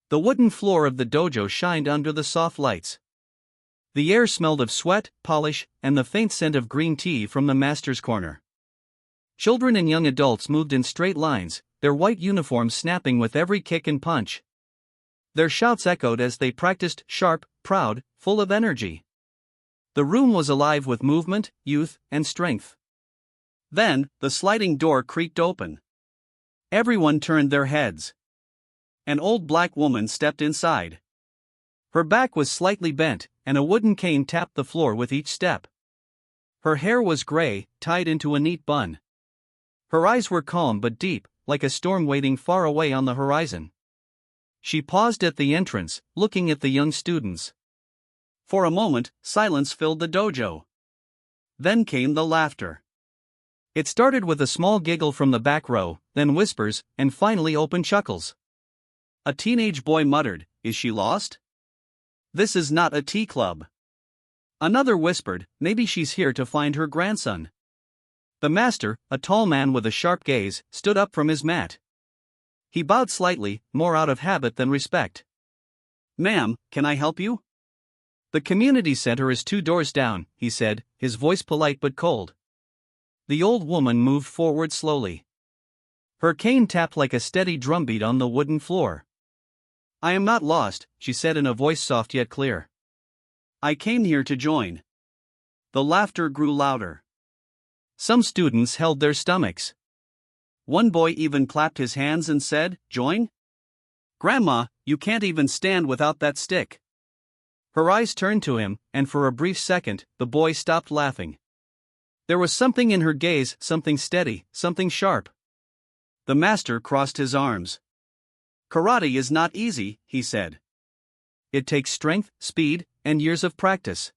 The wooden floor of the dojo shined under the soft lights. The air smelled of sweat, polish, and the faint scent of green tea from the master's corner. Children and young adults moved in straight lines, their white uniforms snapping with every kick and punch. Their shouts echoed as they practiced, sharp, proud, full of energy. The room was alive with movement, youth, and strength. Then, the sliding door creaked open. Everyone turned their heads. An old black woman stepped inside. Her back was slightly bent, and a wooden cane tapped the floor with each step. Her hair was gray, tied into a neat bun. Her eyes were calm but deep, like a storm waiting far away on the horizon. She paused at the entrance, looking at the young students. For a moment, silence filled the dojo. Then came the laughter. It started with a small giggle from the back row, then whispers, and finally open chuckles. A teenage boy muttered, "Is she lost? This is not a tea club." Another whispered, "Maybe she's here to find her grandson." The master, a tall man with a sharp gaze, stood up from his mat. He bowed slightly, more out of habit than respect. "Ma'am, can I help you?" "The community center is 2 doors down," he said, his voice polite but cold. The old woman moved forward slowly. Her cane tapped like a steady drumbeat on the wooden floor. "I am not lost," she said in a voice soft yet clear. "I came here to join." The laughter grew louder. Some students held their stomachs. One boy even clapped his hands and said, "Join? Grandma, you can't even stand without that stick." Her eyes turned to him, and for a brief second, the boy stopped laughing. There was something in her gaze, something steady, something sharp. The master crossed his arms. "Karate is not easy," he said. "It takes strength, speed, and years of practice.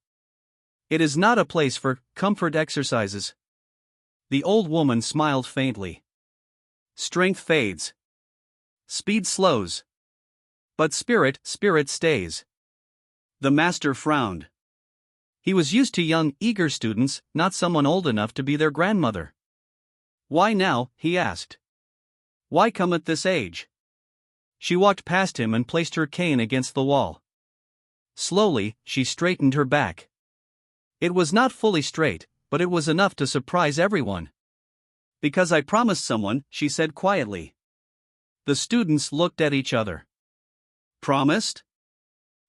It is not a place for comfort exercises." The old woman smiled faintly. "Strength fades. Speed slows. But spirit stays." The master frowned. He was used to young, eager students, not someone old enough to be their grandmother. "Why now?" he asked. "Why come at this age?" She walked past him and placed her cane against the wall. Slowly, she straightened her back. It was not fully straight, but it was enough to surprise everyone. "Because I promised someone," she said quietly. The students looked at each other. "Promised?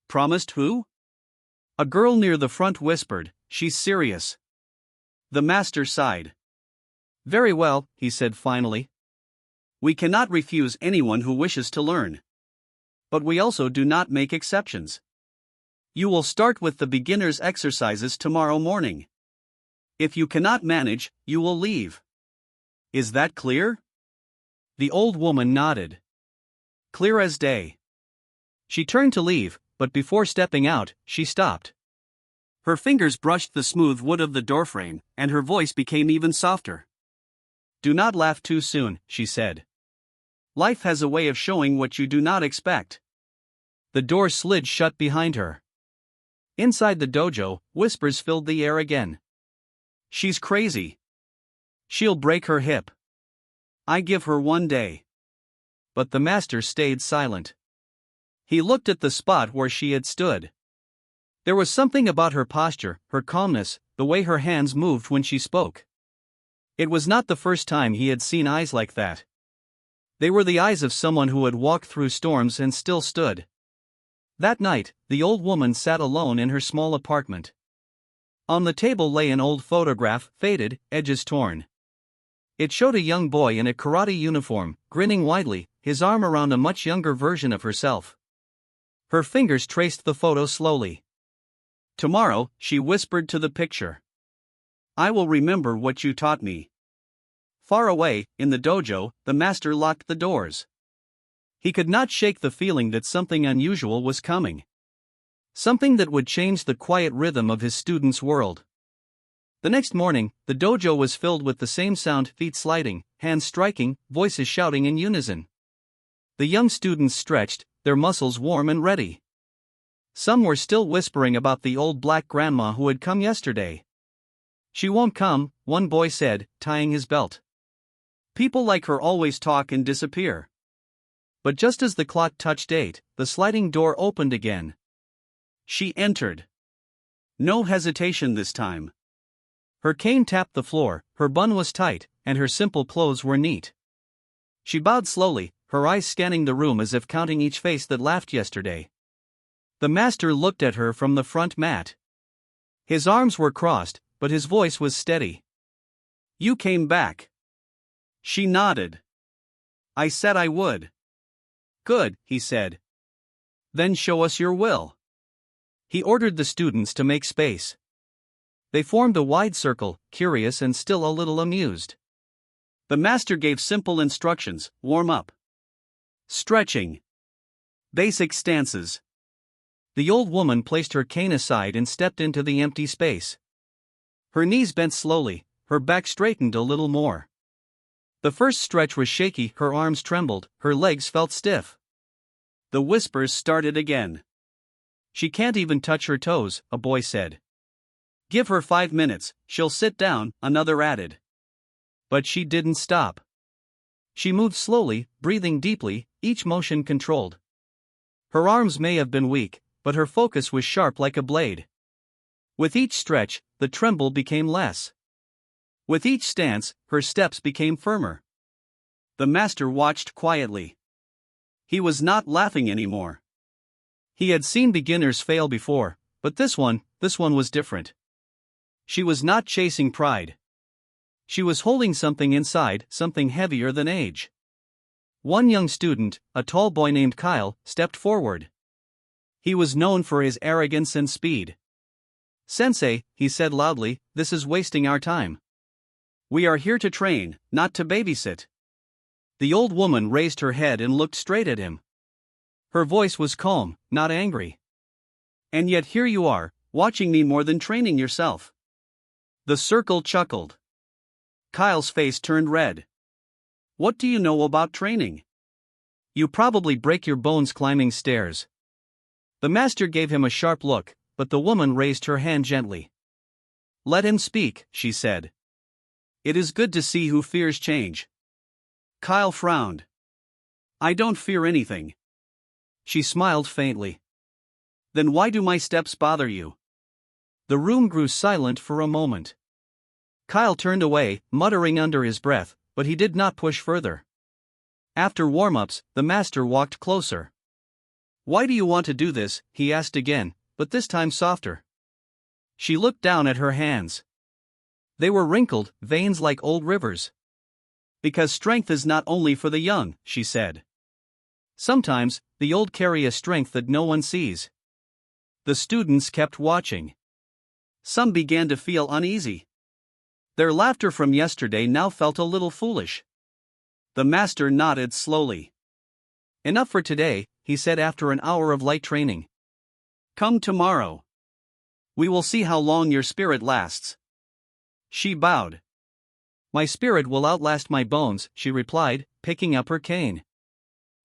Promised who?" A girl near the front whispered, "She's serious." The master sighed. "Very well," he said finally. "We cannot refuse anyone who wishes to learn. But we also do not make exceptions. You will start with the beginner's exercises tomorrow morning. If you cannot manage, you will leave. Is that clear?" The old woman nodded. "Clear as day." She turned to leave, but before stepping out, she stopped. Her fingers brushed the smooth wood of the doorframe, and her voice became even softer. "Do not laugh too soon," she said. "Life has a way of showing what you do not expect." The door slid shut behind her. Inside the dojo, whispers filled the air again. "She's crazy. She'll break her hip. I give her 1 day." But the master stayed silent. He looked at the spot where she had stood. There was something about her posture, her calmness, the way her hands moved when she spoke. It was not the first time he had seen eyes like that. They were the eyes of someone who had walked through storms and still stood. That night, the old woman sat alone in her small apartment. On the table lay an old photograph, faded, edges torn. It showed a young boy in a karate uniform, grinning widely, his arm around a much younger version of herself. Her fingers traced the photo slowly. "Tomorrow," she whispered to the picture, "I will remember what you taught me." Far away, in the dojo, the master locked the doors. He could not shake the feeling that something unusual was coming. Something that would change the quiet rhythm of his students' world. The next morning, the dojo was filled with the same sound, feet sliding, hands striking, voices shouting in unison. The young students stretched, their muscles warm and ready. Some were still whispering about the old black grandma who had come yesterday. "She won't come," one boy said, tying his belt. "People like her always talk and disappear." But just as the clock touched 8, the sliding door opened again. She entered. No hesitation this time. Her cane tapped the floor, her bun was tight, and her simple clothes were neat. She bowed slowly, her eyes scanning the room as if counting each face that laughed yesterday. The master looked at her from the front mat. His arms were crossed, but his voice was steady. "You came back." She nodded. "I said I would." "Good," he said. "Then show us your will." He ordered the students to make space. They formed a wide circle, curious and still a little amused. The master gave simple instructions: warm up, stretching, basic stances. The old woman placed her cane aside and stepped into the empty space. Her knees bent slowly, her back straightened a little more. The first stretch was shaky, her arms trembled, her legs felt stiff. The whispers started again. "She can't even touch her toes," a boy said. "Give her 5 minutes, she'll sit down," another added. But she didn't stop. She moved slowly, breathing deeply, each motion controlled. Her arms may have been weak, but her focus was sharp like a blade. With each stretch, the tremble became less. With each stance, her steps became firmer. The master watched quietly. He was not laughing anymore. He had seen beginners fail before, but this one was different. She was not chasing pride. She was holding something inside, something heavier than age. One young student, a tall boy named Kyle, stepped forward. He was known for his arrogance and speed. "Sensei," he said loudly, "this is wasting our time. We are here to train, not to babysit." The old woman raised her head and looked straight at him. Her voice was calm, not angry. "And yet here you are, watching me more than training yourself." The circle chuckled. Kyle's face turned red. "What do you know about training? You probably break your bones climbing stairs." The master gave him a sharp look, but the woman raised her hand gently. "Let him speak," she said. "It is good to see who fears change." Kyle frowned. "I don't fear anything." She smiled faintly. "Then why do my steps bother you?" The room grew silent for a moment. Kyle turned away, muttering under his breath, but he did not push further. After warm-ups, the master walked closer. "Why do you want to do this?" he asked again, but this time softer. She looked down at her hands. They were wrinkled, veins like old rivers. "Because strength is not only for the young," she said. "Sometimes, the old carry a strength that no one sees." The students kept watching. Some began to feel uneasy. Their laughter from yesterday now felt a little foolish. The master nodded slowly. "Enough for today," he said after an hour of light training. "Come tomorrow. We will see how long your spirit lasts." She bowed. "My spirit will outlast my bones," she replied, picking up her cane.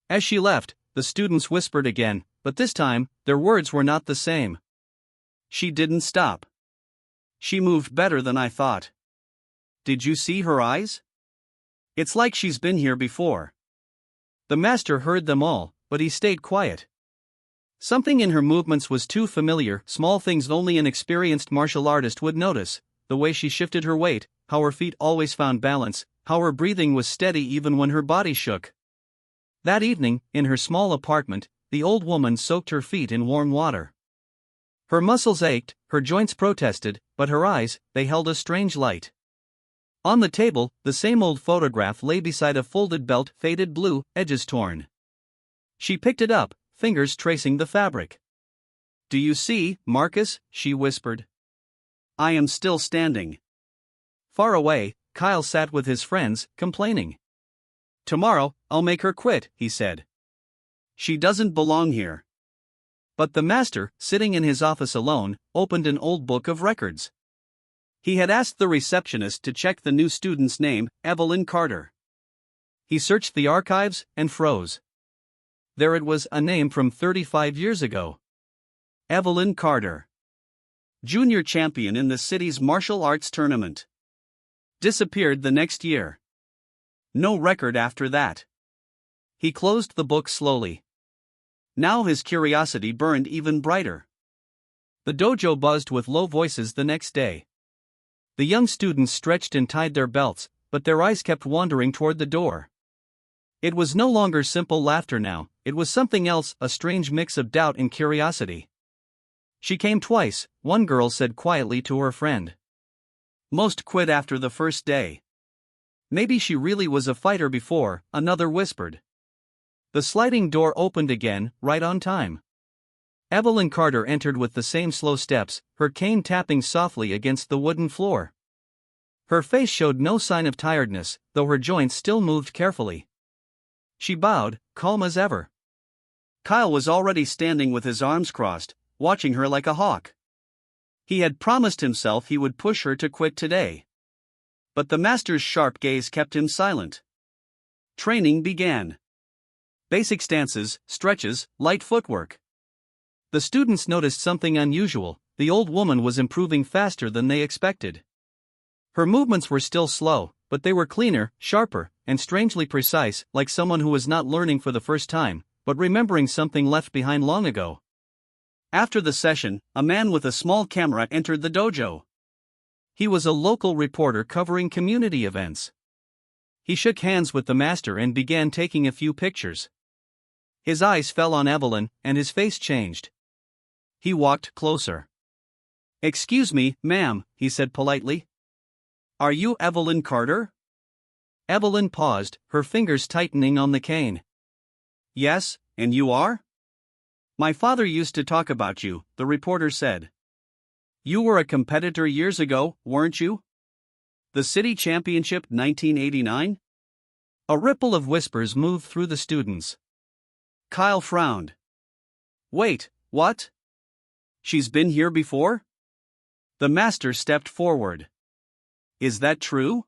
As she left, the students whispered again, but this time, their words were not the same. "She didn't stop. She moved better than I thought. Did you see her eyes? It's like she's been here before." The master heard them all, but he stayed quiet. Something in her movements was too familiar, small things only an experienced martial artist would notice: the way she shifted her weight, how her feet always found balance, how her breathing was steady even when her body shook. That evening, in her small apartment, the old woman soaked her feet in warm water. Her muscles ached, her joints protested, but her eyes, they held a strange light. On the table, the same old photograph lay beside a folded belt, faded blue, edges torn. She picked it up, fingers tracing the fabric. "Do you see, Marcus?" she whispered. "I am still standing." Far away, Kyle sat with his friends, complaining. "Tomorrow, I'll make her quit," he said. "She doesn't belong here." But the master, sitting in his office alone, opened an old book of records. He had asked the receptionist to check the new student's name, Evelyn Carter. He searched the archives and froze. There it was, a name from 35 years ago. Evelyn Carter. Junior champion in the city's martial arts tournament. Disappeared the next year. No record after that. He closed the book slowly. Now his curiosity burned even brighter. The dojo buzzed with low voices the next day. The young students stretched and tied their belts, but their eyes kept wandering toward the door. It was no longer simple laughter now, it was something else, a strange mix of doubt and curiosity. She came twice, one girl said quietly to her friend. Most quit after the first day. Maybe she really was a fighter before, another whispered. The sliding door opened again, right on time. Evelyn Carter entered with the same slow steps, her cane tapping softly against the wooden floor. Her face showed no sign of tiredness, though her joints still moved carefully. She bowed, calm as ever. Kyle was already standing with his arms crossed, watching her like a hawk. He had promised himself he would push her to quit today. But the master's sharp gaze kept him silent. Training began. Basic stances, stretches, light footwork. The students noticed something unusual. The old woman was improving faster than they expected. Her movements were still slow, but they were cleaner, sharper, and strangely precise, like someone who was not learning for the first time, but remembering something left behind long ago. After the session, a man with a small camera entered the dojo. He was a local reporter covering community events. He shook hands with the master and began taking a few pictures. His eyes fell on Evelyn, and his face changed. He walked closer. "Excuse me, ma'am," he said politely. "Are you Evelyn Carter?" Evelyn paused, her fingers tightening on the cane. "Yes, and you are?" "My father used to talk about you," the reporter said. "You were a competitor years ago, weren't you? The city championship 1989? A ripple of whispers moved through the students. Kyle frowned. "Wait, what? She's been here before?" The master stepped forward. "Is that true?"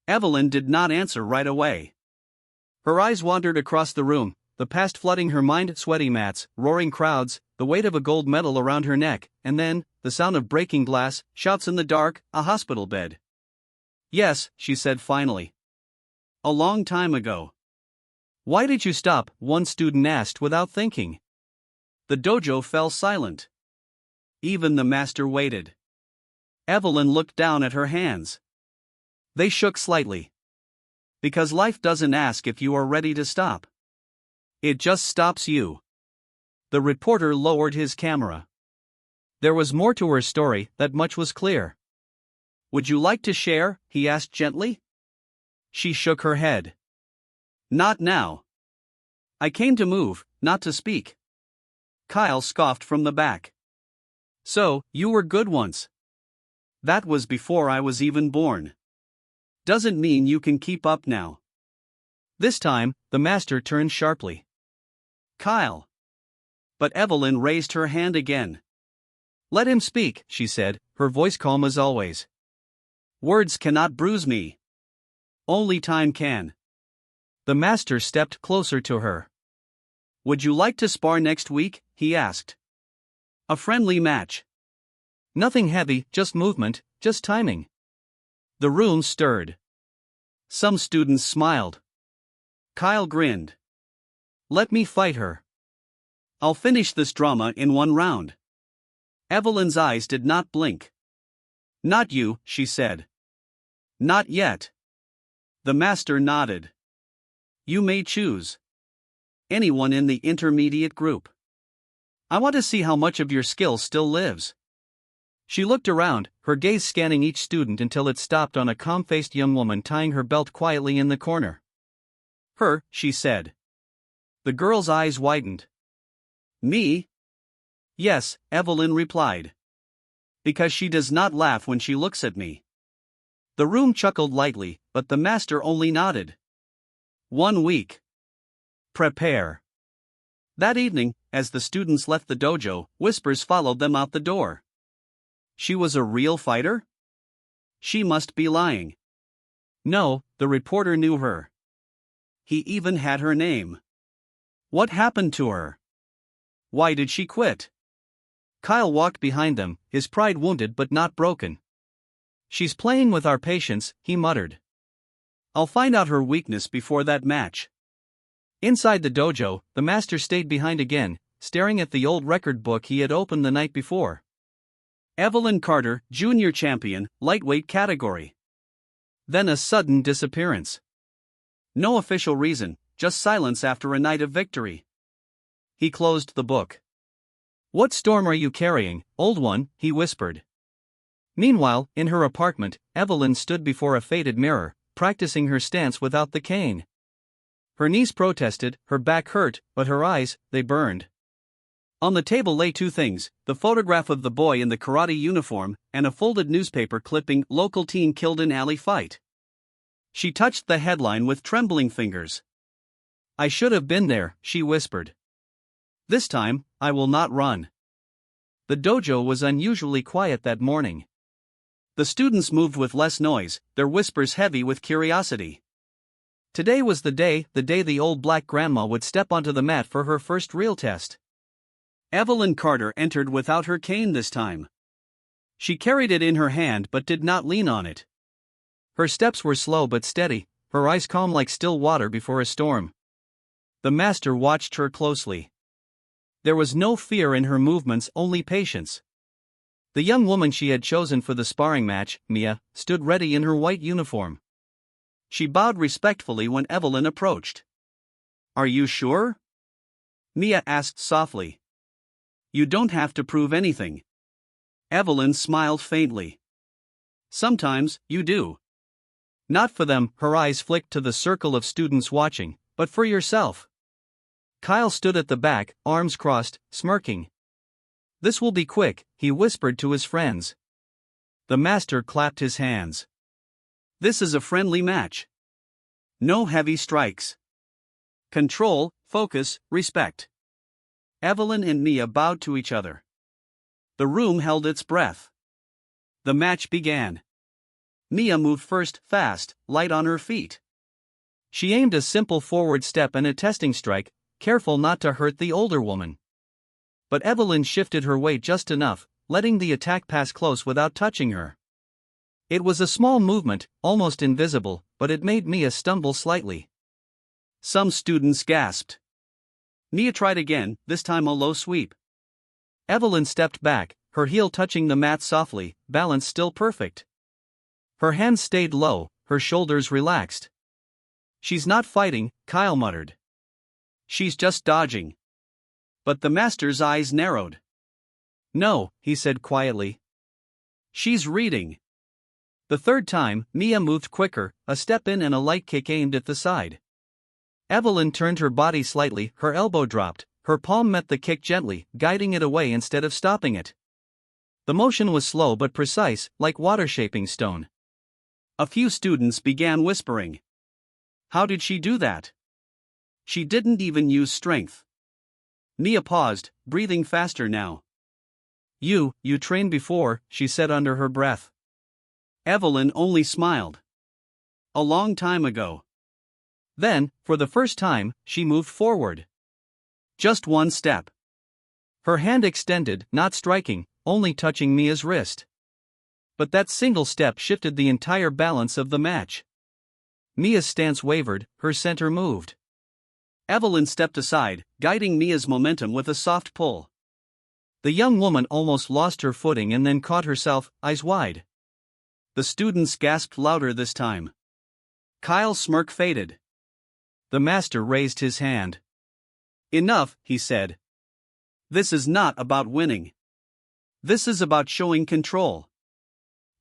Evelyn did not answer right away. Her eyes wandered across the room, the past flooding her mind, sweaty mats, roaring crowds, the weight of a gold medal around her neck, and then, the sound of breaking glass, shouts in the dark, a hospital bed. "Yes," she said finally. "A long time ago." "Why did you stop?" one student asked without thinking. The dojo fell silent. Even the master waited. Evelyn looked down at her hands. They shook slightly. "Because life doesn't ask if you are ready to stop. It just stops you." The reporter lowered his camera. There was more to her story, that much was clear. "Would you like to share?" he asked gently. She shook her head. "Not now. I came to move, not to speak." Kyle scoffed from the back. "So, you were good once." "That was before I was even born. Doesn't mean you can keep up now." This time, the master turned sharply. "Kyle." But Evelyn raised her hand again. "Let him speak," she said, her voice calm as always. "Words cannot bruise me. Only time can." The master stepped closer to her. "Would you like to spar next week?" he asked. "A friendly match. Nothing heavy, just movement, just timing." The room stirred. Some students smiled. Kyle grinned. "Let me fight her. I'll finish this drama in one round." Evelyn's eyes did not blink. "Not you," she said. "Not yet." The master nodded. "You may choose anyone in the intermediate group. I want to see how much of your skill still lives." She looked around, her gaze scanning each student until it stopped on a calm-faced young woman tying her belt quietly in the corner. "Her," she said. The girl's eyes widened. "Me?" "Yes," Evelyn replied. "Because she does not laugh when she looks at me." The room chuckled lightly, but the master only nodded. 1 week. Prepare. That evening, as the students left the dojo, whispers followed them out the door. She was a real fighter? She must be lying. No, the reporter knew her. He even had her name. What happened to her? Why did she quit? Kyle walked behind them, his pride wounded but not broken. "She's playing with our patience," he muttered. "I'll find out her weakness before that match." Inside the dojo, the master stayed behind again, staring at the old record book he had opened the night before. Evelyn Carter, Junior Champion, Lightweight Category. Then a sudden disappearance. No official reason, just silence after a night of victory. He closed the book. "What storm are you carrying, old one?" he whispered. Meanwhile, in her apartment, Evelyn stood before a faded mirror, practicing her stance without the cane. Her knees protested, her back hurt, but her eyes, they burned. On the table lay two things: the photograph of the boy in the karate uniform, and a folded newspaper clipping, "Local teen killed in alley fight." She touched the headline with trembling fingers. "I should have been there," she whispered. "This time, I will not run." The dojo was unusually quiet that morning. The students moved with less noise, their whispers heavy with curiosity. Today was the day the old black grandma would step onto the mat for her first real test. Evelyn Carter entered without her cane this time. She carried it in her hand but did not lean on it. Her steps were slow but steady, her eyes calm like still water before a storm. The master watched her closely. There was no fear in her movements, only patience. The young woman she had chosen for the sparring match, Mia, stood ready in her white uniform. She bowed respectfully when Evelyn approached. "Are you sure?" Mia asked softly. "You don't have to prove anything." Evelyn smiled faintly. "Sometimes, you do. Not for them," her eyes flicked to the circle of students watching, "but for yourself." Kyle stood at the back, arms crossed, smirking. "This will be quick," he whispered to his friends. The master clapped his hands. "This is a friendly match. No heavy strikes. Control, focus, respect." Evelyn and Mia bowed to each other. The room held its breath. The match began. Mia moved first, fast, light on her feet. She aimed a simple forward step and a testing strike, careful not to hurt the older woman. But Evelyn shifted her weight just enough, letting the attack pass close without touching her. It was a small movement, almost invisible, but it made Mia stumble slightly. Some students gasped. Mia tried again, this time a low sweep. Evelyn stepped back, her heel touching the mat softly, balance still perfect. Her hands stayed low, her shoulders relaxed. "She's not fighting," Kyle muttered. "She's just dodging." But the master's eyes narrowed. "No," he said quietly. "She's reading." The third time, Mia moved quicker, a step in and a light kick aimed at the side. Evelyn turned her body slightly, her elbow dropped, her palm met the kick gently, guiding it away instead of stopping it. The motion was slow but precise, like water shaping stone. A few students began whispering. "How did she do that? She didn't even use strength." Mia paused, breathing faster now. You trained before," she said under her breath. Evelyn only smiled. "A long time ago." Then, for the first time, she moved forward. Just one step. Her hand extended, not striking, only touching Mia's wrist. But that single step shifted the entire balance of the match. Mia's stance wavered, her center moved. Evelyn stepped aside, guiding Mia's momentum with a soft pull. The young woman almost lost her footing and then caught herself, eyes wide. The students gasped louder this time. Kyle's smirk faded. The master raised his hand. "Enough," he said. "This is not about winning. This is about showing control."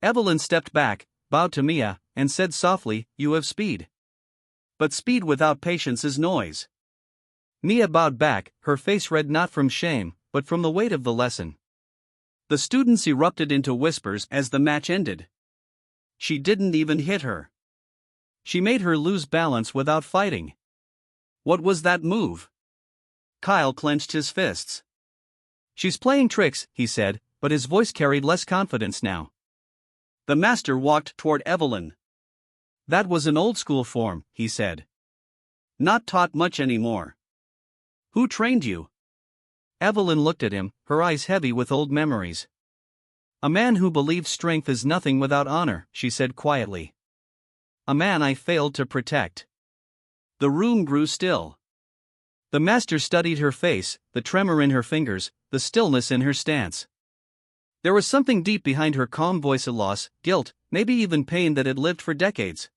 Evelyn stepped back, bowed to Mia, and said softly, "You have speed. But speed without patience is noise." Mia bowed back, her face red not from shame, but from the weight of the lesson. The students erupted into whispers as the match ended. She didn't even hit her. She made her lose balance without fighting. What was that move? Kyle clenched his fists. "She's playing tricks," he said, but his voice carried less confidence now. The master walked toward Evelyn. "That was an old-school form," he said. "Not taught much anymore." "Who trained you?" Evelyn looked at him, her eyes heavy with old memories. "A man who believes strength is nothing without honor," she said quietly. "A man I failed to protect." The room grew still. The master studied her face, the tremor in her fingers, the stillness in her stance. There was something deep behind her calm voice, a loss, guilt, maybe even pain that had lived for decades.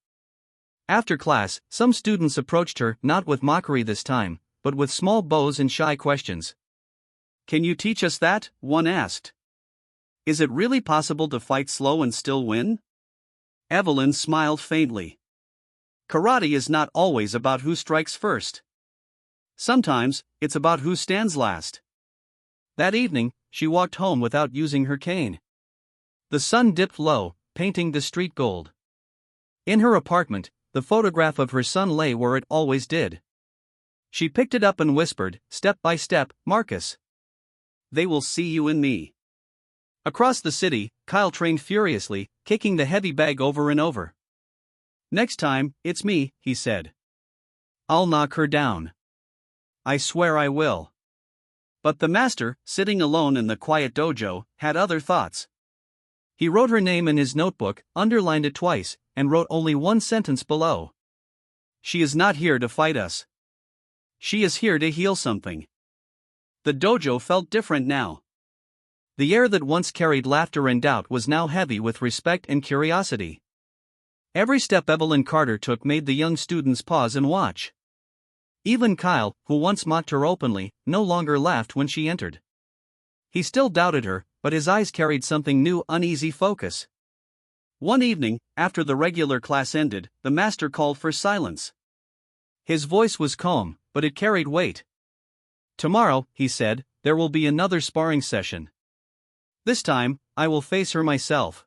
After class, some students approached her, not with mockery this time, but with small bows and shy questions. "Can you teach us that?" one asked. "Is it really possible to fight slow and still win?" Evelyn smiled faintly. "Karate is not always about who strikes first. Sometimes, it's about who stands last." That evening, she walked home without using her cane. The sun dipped low, painting the street gold. In her apartment, the photograph of her son lay where it always did. She picked it up and whispered, step by step, "Marcus. They will see you in me." Across the city, Kyle trained furiously, kicking the heavy bag over and over. "Next time, it's me," he said. "I'll knock her down. I swear I will." But the master, sitting alone in the quiet dojo, had other thoughts. He wrote her name in his notebook, underlined it twice, and wrote only one sentence below. "She is not here to fight us. She is here to heal something." The dojo felt different now. The air that once carried laughter and doubt was now heavy with respect and curiosity. Every step Evelyn Carter took made the young students pause and watch. Even Kyle, who once mocked her openly, no longer laughed when she entered. He still doubted her, but his eyes carried something new, uneasy focus. One evening, after the regular class ended, the master called for silence. His voice was calm, but it carried weight. "Tomorrow," he said, "there will be another sparring session. This time, I will face her myself."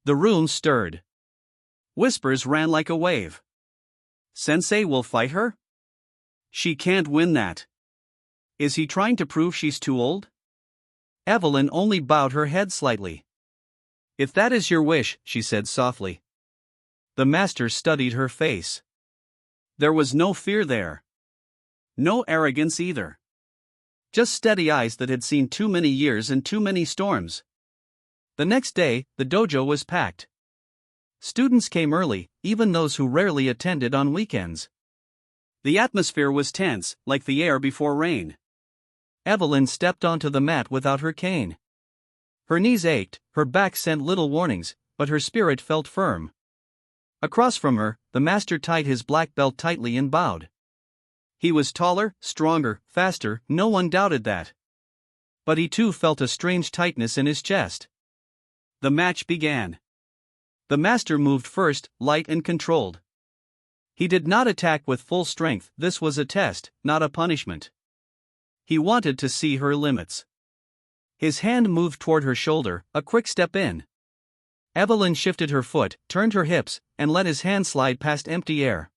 The room stirred. Whispers ran like a wave. "Sensei will fight her? She can't win that. Is he trying to prove she's too old?" Evelyn only bowed her head slightly. "If that is your wish," she said softly. The master studied her face. There was no fear there. No arrogance either. Just steady eyes that had seen too many years and too many storms. The next day, the dojo was packed. Students came early, even those who rarely attended on weekends. The atmosphere was tense, like the air before rain. Evelyn stepped onto the mat without her cane. Her knees ached, her back sent little warnings, but her spirit felt firm. Across from her, the master tied his black belt tightly and bowed. He was taller, stronger, faster, no one doubted that. But he too felt a strange tightness in his chest. The match began. The master moved first, light and controlled. He did not attack with full strength, this was a test, not a punishment. He wanted to see her limits. His hand moved toward her shoulder, a quick step in. Evelyn shifted her foot, turned her hips, and let his hand slide past empty air.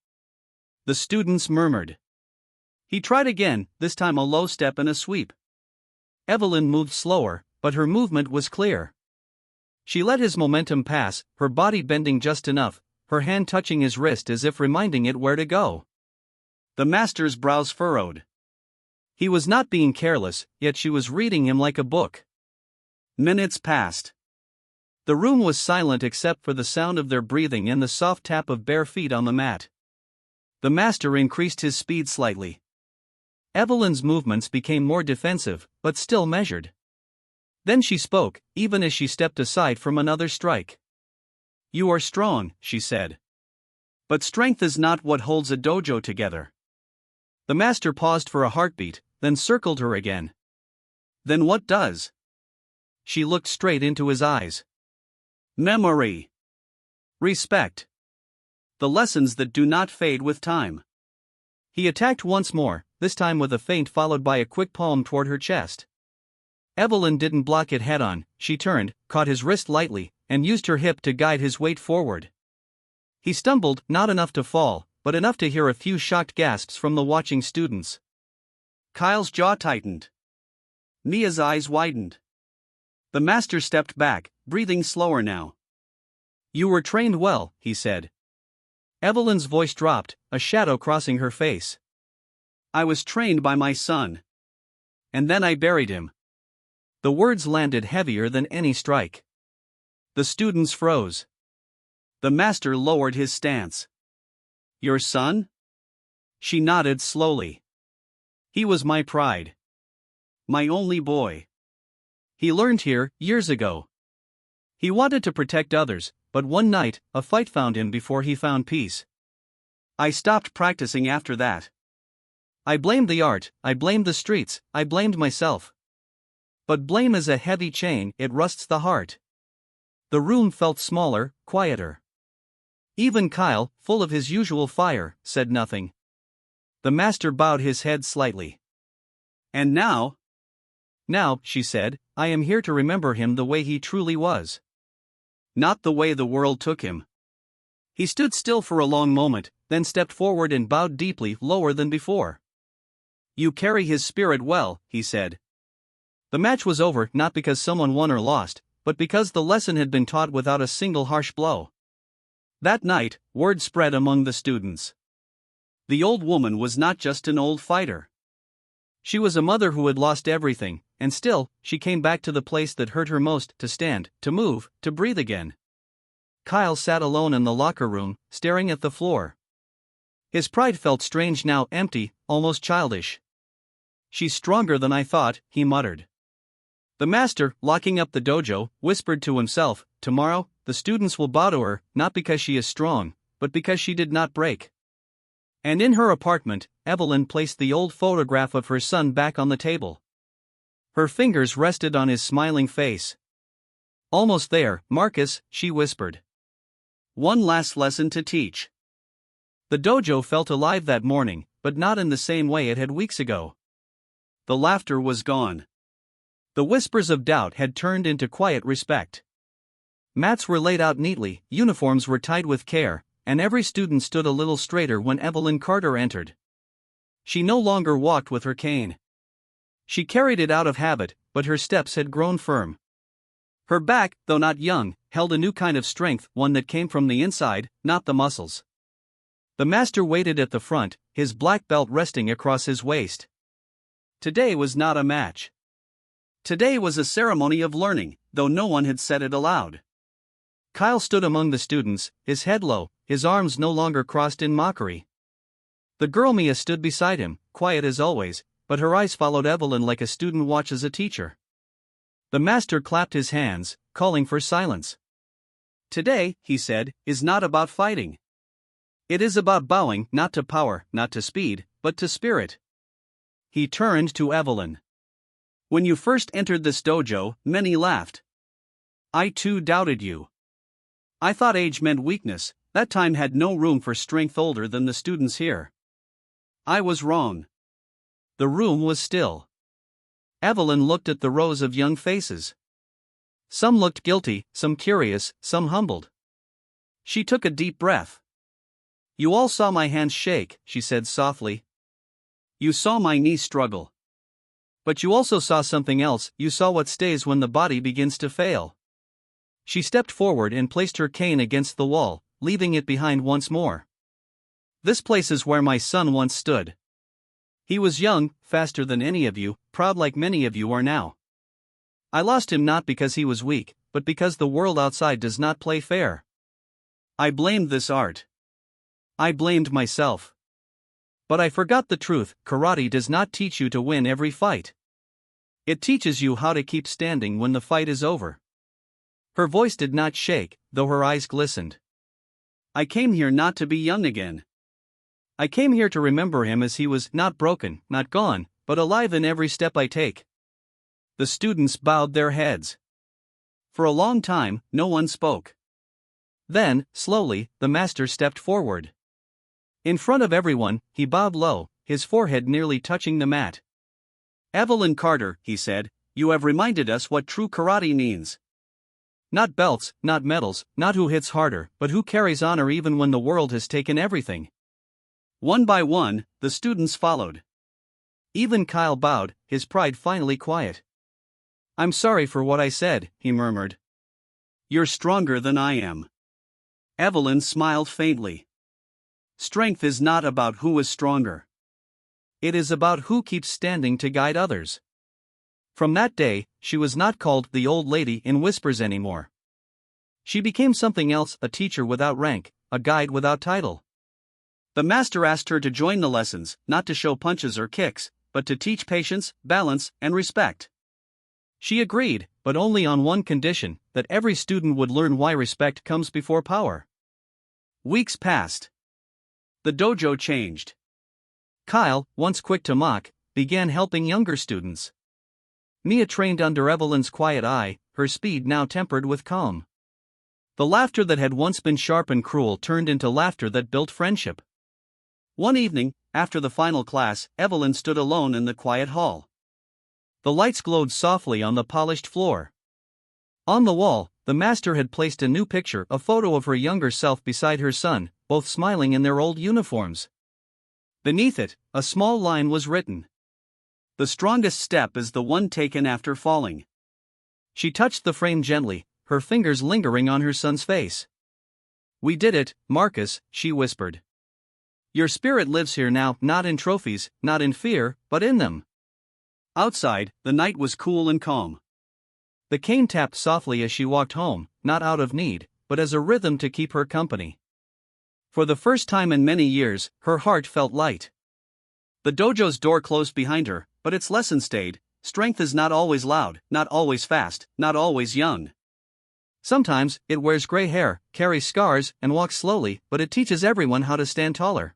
The students murmured. He tried again, this time a low step and a sweep. Evelyn moved slower, but her movement was clear. She let his momentum pass, her body bending just enough, her hand touching his wrist as if reminding it where to go. The master's brows furrowed. He was not being careless, yet she was reading him like a book. Minutes passed. The room was silent except for the sound of their breathing and the soft tap of bare feet on the mat. The master increased his speed slightly. Evelyn's movements became more defensive, but still measured. Then she spoke, even as she stepped aside from another strike. "You are strong," she said. "But strength is not what holds a dojo together." The master paused for a heartbeat, then circled her again. "Then what does?" She looked straight into his eyes. "Memory. Respect. The lessons that do not fade with time." He attacked once more, this time with a feint followed by a quick palm toward her chest. Evelyn didn't block it head-on, she turned, caught his wrist lightly, and used her hip to guide his weight forward. He stumbled, not enough to fall, but enough to hear a few shocked gasps from the watching students. Kyle's jaw tightened. Mia's eyes widened. The master stepped back, breathing slower now. "You were trained well," he said. Evelyn's voice dropped, a shadow crossing her face. "I was trained by my son. And then I buried him." The words landed heavier than any strike. The students froze. The master lowered his stance. "Your son?" She nodded slowly. He was my pride. My only boy. He learned here, years ago. He wanted to protect others, but one night, a fight found him before he found peace. I stopped practicing after that. I blamed the art, I blamed the streets, I blamed myself. But blame is a heavy chain, it rusts the heart. The room felt smaller, quieter. Even Kyle, full of his usual fire, said nothing. The master bowed his head slightly. And now? Now, she said, I am here to remember him the way he truly was. Not the way the world took him. He stood still for a long moment, then stepped forward and bowed deeply, lower than before. You carry his spirit well, he said. The match was over not because someone won or lost, but because the lesson had been taught without a single harsh blow. That night, word spread among the students. The old woman was not just an old fighter. She was a mother who had lost everything, and still, she came back to the place that hurt her most, to stand, to move, to breathe again. Kyle sat alone in the locker room, staring at the floor. His pride felt strange now, empty, almost childish. She's stronger than I thought, he muttered. The master, locking up the dojo, whispered to himself, tomorrow, the students will bow to her, not because she is strong, but because she did not break. And in her apartment, Evelyn placed the old photograph of her son back on the table. Her fingers rested on his smiling face. Almost there, Marcus, she whispered. One last lesson to teach. The dojo felt alive that morning, but not in the same way it had weeks ago. The laughter was gone. The whispers of doubt had turned into quiet respect. Mats were laid out neatly, uniforms were tied with care, and every student stood a little straighter when Evelyn Carter entered. She no longer walked with her cane. She carried it out of habit, but her steps had grown firm. Her back, though not young, held a new kind of strength, one that came from the inside, not the muscles. The master waited at the front, his black belt resting across his waist. Today was not a match. Today was a ceremony of learning, though no one had said it aloud. Kyle stood among the students, his head low, his arms no longer crossed in mockery. The girl Mia stood beside him, quiet as always, but her eyes followed Evelyn like a student watches a teacher. The master clapped his hands, calling for silence. Today, he said, is not about fighting. It is about bowing, not to power, not to speed, but to spirit. He turned to Evelyn. When you first entered this dojo, many laughed. I too doubted you. I thought age meant weakness, that time had no room for strength older than the students here. I was wrong. The room was still. Evelyn looked at the rows of young faces. Some looked guilty, some curious, some humbled. She took a deep breath. You all saw my hands shake, she said softly. You saw my knees struggle. But you also saw something else, you saw what stays when the body begins to fail. She stepped forward and placed her cane against the wall, leaving it behind once more. This place is where my son once stood. He was young, faster than any of you, proud like many of you are now. I lost him not because he was weak, but because the world outside does not play fair. I blamed this art. I blamed myself. But I forgot the truth, karate does not teach you to win every fight. It teaches you how to keep standing when the fight is over. Her voice did not shake, though her eyes glistened. I came here not to be young again. I came here to remember him as he was, not broken, not gone, but alive in every step I take. The students bowed their heads. For a long time, no one spoke. Then, slowly, the master stepped forward. In front of everyone, he bowed low, his forehead nearly touching the mat. Evelyn Carter, he said, you have reminded us what true karate means. Not belts, not medals, not who hits harder, but who carries honor even when the world has taken everything. One by one, the students followed. Even Kyle bowed, his pride finally quiet. I'm sorry for what I said, he murmured. You're stronger than I am. Evelyn smiled faintly. Strength is not about who is stronger. It is about who keeps standing to guide others. From that day, she was not called the old lady in whispers anymore. She became something else, a teacher without rank, a guide without title. The master asked her to join the lessons, not to show punches or kicks, but to teach patience, balance, and respect. She agreed, but only on one condition: that every student would learn why respect comes before power. Weeks passed. The dojo changed. Kyle, once quick to mock, began helping younger students. Mia trained under Evelyn's quiet eye, her speed now tempered with calm. The laughter that had once been sharp and cruel turned into laughter that built friendship. One evening, after the final class, Evelyn stood alone in the quiet hall. The lights glowed softly on the polished floor. On the wall, the master had placed a new picture, a photo of her younger self beside her son, both smiling in their old uniforms. Beneath it, a small line was written. "The strongest step is the one taken after falling." She touched the frame gently, her fingers lingering on her son's face. "We did it, Marcus," she whispered. "Your spirit lives here now, not in trophies, not in fear, but in them." Outside, the night was cool and calm. The cane tapped softly as she walked home, not out of need, but as a rhythm to keep her company. For the first time in many years, her heart felt light. The dojo's door closed behind her, but its lesson stayed: strength is not always loud, not always fast, not always young. Sometimes, it wears gray hair, carries scars, and walks slowly, but it teaches everyone how to stand taller.